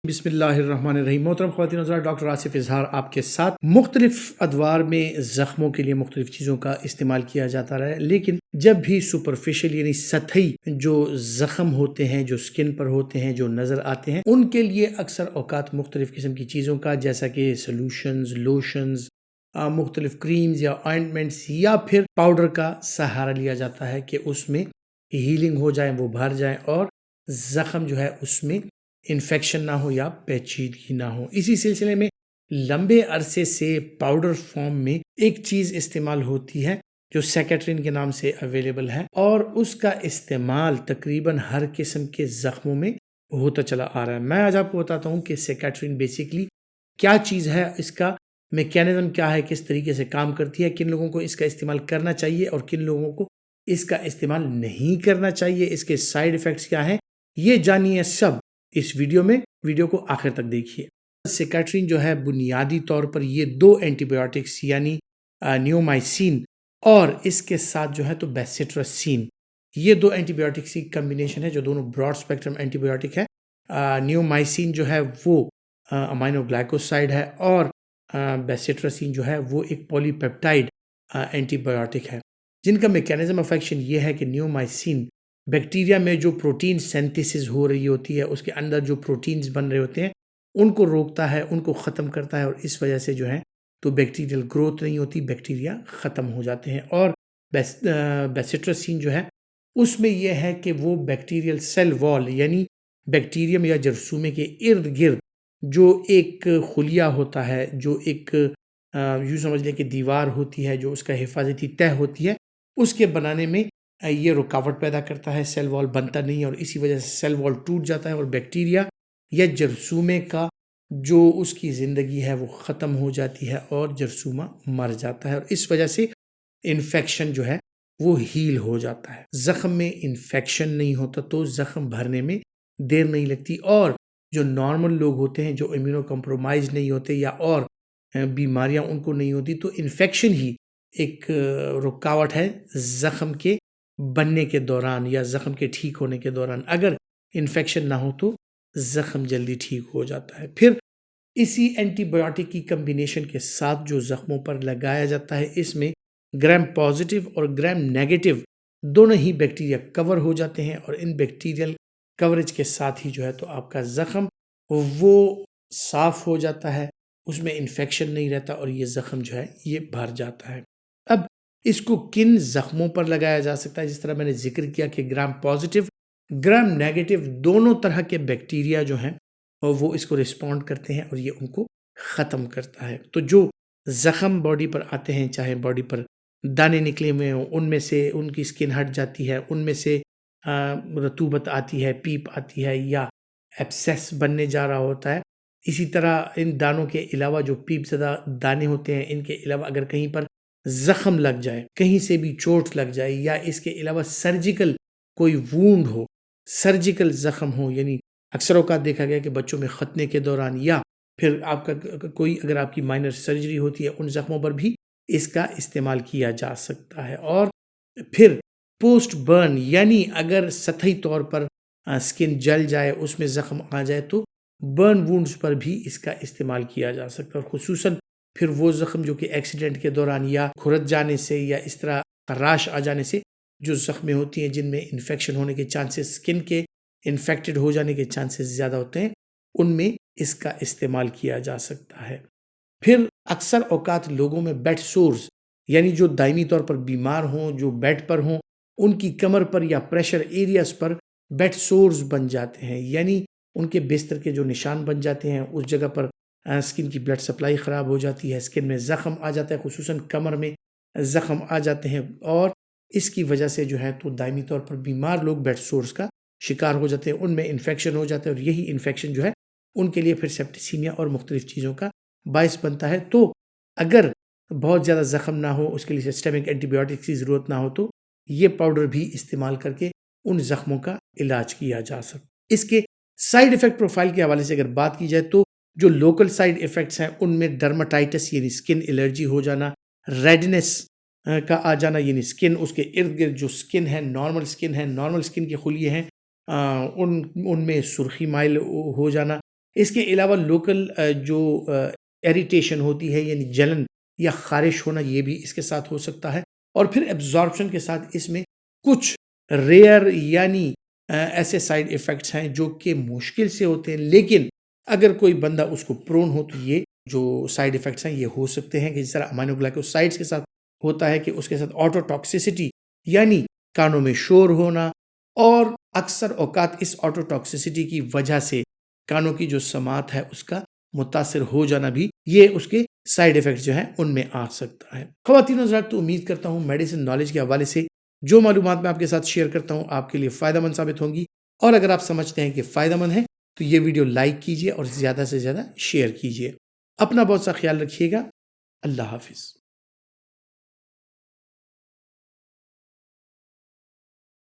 بسم اللہ الرحمن الرحیم۔ محترم خواتین حضرات، ڈاکٹر آصف اظہار آپ کے ساتھ۔ مختلف ادوار میں زخموں کے لیے مختلف چیزوں کا استعمال کیا جاتا رہا ہے، لیکن جب بھی سپرفیشل یعنی سطحی جو زخم ہوتے ہیں، جو سکن پر ہوتے ہیں، جو نظر آتے ہیں، ان کے لیے اکثر اوقات مختلف قسم کی چیزوں کا، جیسا کہ سلوشنز، لوشنز، مختلف کریمز یا آئنٹمنٹس یا پھر پاؤڈر کا سہارا لیا جاتا ہے کہ اس میں ہیلنگ ہو جائے، وہ بھر جائیں اور زخم جو ہے اس میں انفیکشن نہ ہو یا پیچیدگی نہ ہو۔ اسی سلسلے میں لمبے عرصے سے پاؤڈر فارم میں ایک چیز استعمال ہوتی ہے جو سیکیٹرین کے نام سے اویلیبل ہے، اور اس کا استعمال تقریباً ہر قسم کے زخموں میں ہوتا چلا آ رہا ہے۔ میں آج آپ کو بتاتا ہوں کہ سیکیٹرین بیسیکلی کیا چیز ہے، اس کا میکینزم کیا ہے، کس طریقے سے کام کرتی ہے، کن لوگوں کو اس کا استعمال کرنا چاہیے اور کن لوگوں کو اس کا استعمال نہیں کرنا چاہیے، اس کے سائیڈ ایفیکٹس کیا ہیں، یہ جانیے سب اس ویڈیو میں۔ ویڈیو کو آخر تک دیکھیے۔ سیکیٹرین جو ہے بنیادی طور پر یہ دو اینٹی بایوٹکس یعنی نیومائسین اور اس کے ساتھ جو ہے تو بیسیٹراسین، یہ دو اینٹی بایوٹکس کی کمبینیشن ہے جو دونوں براڈ اسپیکٹرم اینٹی بایوٹک ہے۔ نیومائسین جو ہے وہ امائنو گلائکوسائڈ ہے، اور بیسیٹراسین جو ہے وہ ایک پولی پیپٹائڈ اینٹی بایوٹک ہے، جن کا میکینزم آف ایکشن یہ ہے کہ نیومائسین بیکٹیریا میں جو پروٹین سینتھیسس ہو رہی ہوتی ہے، اس کے اندر جو پروٹینز بن رہے ہوتے ہیں ان کو روکتا ہے، ان کو ختم کرتا ہے، اور اس وجہ سے جو ہے تو بیکٹیریل گروتھ نہیں ہوتی، بیکٹیریا ختم ہو جاتے ہیں۔ اور بیسیٹراسین جو ہے اس میں یہ ہے کہ وہ بیکٹیریل سیل وال یعنی بیکٹیریم یا جرثومے کے ارد گرد جو ایک خلیہ ہوتا ہے، جو ایک یوں سمجھ لیں کہ دیوار ہوتی ہے، جو اس کا حفاظتی تہہ ہوتی ہے، اس کے بنانے میں یہ رکاوٹ پیدا کرتا ہے، سیل وال بنتا نہیں ہے، اور اسی وجہ سے سیل وال ٹوٹ جاتا ہے اور بیکٹیریا یا جرثومے کا جو اس کی زندگی ہے وہ ختم ہو جاتی ہے اور جرثومہ مر جاتا ہے، اور اس وجہ سے انفیکشن جو ہے وہ ہیل ہو جاتا ہے۔ زخم میں انفیکشن نہیں ہوتا تو زخم بھرنے میں دیر نہیں لگتی، اور جو نارمل لوگ ہوتے ہیں جو امیونو کمپرومائز نہیں ہوتے یا اور بیماریاں ان کو نہیں ہوتی، تو انفیکشن ہی ایک رکاوٹ ہے زخم کے بننے کے دوران یا زخم کے ٹھیک ہونے کے دوران۔ اگر انفیکشن نہ ہو تو زخم جلدی ٹھیک ہو جاتا ہے۔ پھر اسی اینٹی بایوٹک کی کمبینیشن کے ساتھ جو زخموں پر لگایا جاتا ہے، اس میں گرام پازیٹیو اور گرام نیگیٹو دونوں ہی بیکٹیریا کور ہو جاتے ہیں، اور ان بیکٹیریل کوریج کے ساتھ ہی جو ہے تو آپ کا زخم وہ صاف ہو جاتا ہے، اس میں انفیکشن نہیں رہتا، اور یہ زخم جو ہے یہ بھر جاتا ہے۔ اب اس کو کن زخموں پر لگایا جا سکتا ہے؟ جس طرح میں نے ذکر کیا کہ گرام پازیٹیو، گرام نیگیٹو دونوں طرح کے بیکٹیریا جو ہیں اور وہ اس کو رسپونڈ کرتے ہیں اور یہ ان کو ختم کرتا ہے۔ تو جو زخم باڈی پر آتے ہیں، چاہے باڈی پر دانے نکلے ہوئے ہوں، ان میں سے ان کی سکن ہٹ جاتی ہے، ان میں سے رطوبت آتی ہے، پیپ آتی ہے، یا ایبسیس بننے جا رہا ہوتا ہے۔ اسی طرح ان دانوں کے علاوہ جو پیپ زدہ دانے ہوتے ہیں، ان کے علاوہ اگر کہیں پر زخم لگ جائے، کہیں سے بھی چوٹ لگ جائے، یا اس کے علاوہ سرجیکل کوئی وونڈ ہو، سرجیکل زخم ہو، یعنی اکثر اوقات دیکھا گیا کہ بچوں میں ختنے کے دوران یا پھر آپ کا کوئی اگر آپ کی مائنر سرجری ہوتی ہے، ان زخموں پر بھی اس کا استعمال کیا جا سکتا ہے۔ اور پھر پوسٹ برن یعنی اگر سطحی طور پر سکن جل جائے، اس میں زخم آ جائے، تو برن وونڈز پر بھی اس کا استعمال کیا جا سکتا ہے، اور خصوصاً پھر وہ زخم جو کہ ایکسیڈنٹ کے دوران یا کھرچ جانے سے یا اس طرح خراش آ جانے سے جو زخمیں ہوتی ہیں، جن میں انفیکشن ہونے کے چانسز، سکن کے انفیکٹڈ ہو جانے کے چانسز زیادہ ہوتے ہیں، ان میں اس کا استعمال کیا جا سکتا ہے۔ پھر اکثر اوقات لوگوں میں بیڈ سورز یعنی جو دائمی طور پر بیمار ہوں، جو بیڈ پر ہوں، ان کی کمر پر یا پریشر ایریاز پر بیڈ سورز بن جاتے ہیں، یعنی ان کے بستر کے جو نشان بن جاتے ہیں، اس جگہ پر سکن کی بلڈ سپلائی خراب ہو جاتی ہے، سکن میں زخم آ جاتا ہے، خصوصاً کمر میں زخم آ جاتے ہیں، اور اس کی وجہ سے جو ہے تو دائمی طور پر بیمار لوگ بیڈ سورز کا شکار ہو جاتے ہیں، ان میں انفیکشن ہو جاتا ہے، اور یہی انفیکشن جو ہے ان کے لیے پھر سیپٹیسیمیا اور مختلف چیزوں کا باعث بنتا ہے۔ تو اگر بہت زیادہ زخم نہ ہو، اس کے لیے سسٹمک اینٹی بایوٹکس کی ضرورت نہ ہو، تو یہ پاؤڈر بھی استعمال کر کے ان زخموں کا علاج کیا جا سکتا۔ اس کے سائیڈ ایفیکٹ پروفائل کے حوالے سے اگر بات کی جائے تو جو لوکل سائیڈ ایفیکٹس ہیں ان میں ڈرماٹائٹس یعنی سکن الرجی ہو جانا، ریڈنس کا آ جانا یعنی سکن اس کے ارد گرد جو سکن ہے، نارمل سکن ہے، نارمل سکن کے خلیے ہیں، ان میں سرخی مائل ہو جانا، اس کے علاوہ لوکل جو ایریٹیشن ہوتی ہے یعنی جلن یا خارش ہونا یہ بھی اس کے ساتھ ہو سکتا ہے. اور پھر ایبزارپشن کے ساتھ اس میں کچھ ریئر یعنی ایسے سائیڈ ایفیکٹس ہیں جو کہ مشکل سے ہوتے ہیں، لیکن اگر کوئی بندہ اس کو پرون ہو تو یہ جو سائیڈ ایفیکٹس ہیں یہ ہو سکتے ہیں، کہ جس طرح امینو گلائکوسائڈس کے ساتھ ہوتا ہے کہ اس کے ساتھ آٹو ٹاکسیسٹی یعنی کانوں میں شور ہونا، اور اکثر اوقات اس آٹو ٹاکسیسٹی کی وجہ سے کانوں کی جو سماعت ہے اس کا متاثر ہو جانا بھی یہ اس کے سائیڈ ایفیکٹس جو ہیں ان میں آ سکتا ہے. خواتین حضرات، تو امید کرتا ہوں میڈیسن نالج کے حوالے سے جو معلومات میں آپ کے ساتھ شیئر کرتا ہوں آپ کے لیے فائدہ مند ثابت ہوں گی، اور اگر آپ سمجھتے ہیں کہ فائدہ مند ہے تو یہ ویڈیو لائک کیجئے اور زیادہ سے زیادہ شیئر کیجئے. اپنا بہت سا خیال رکھیے گا. اللہ حافظ.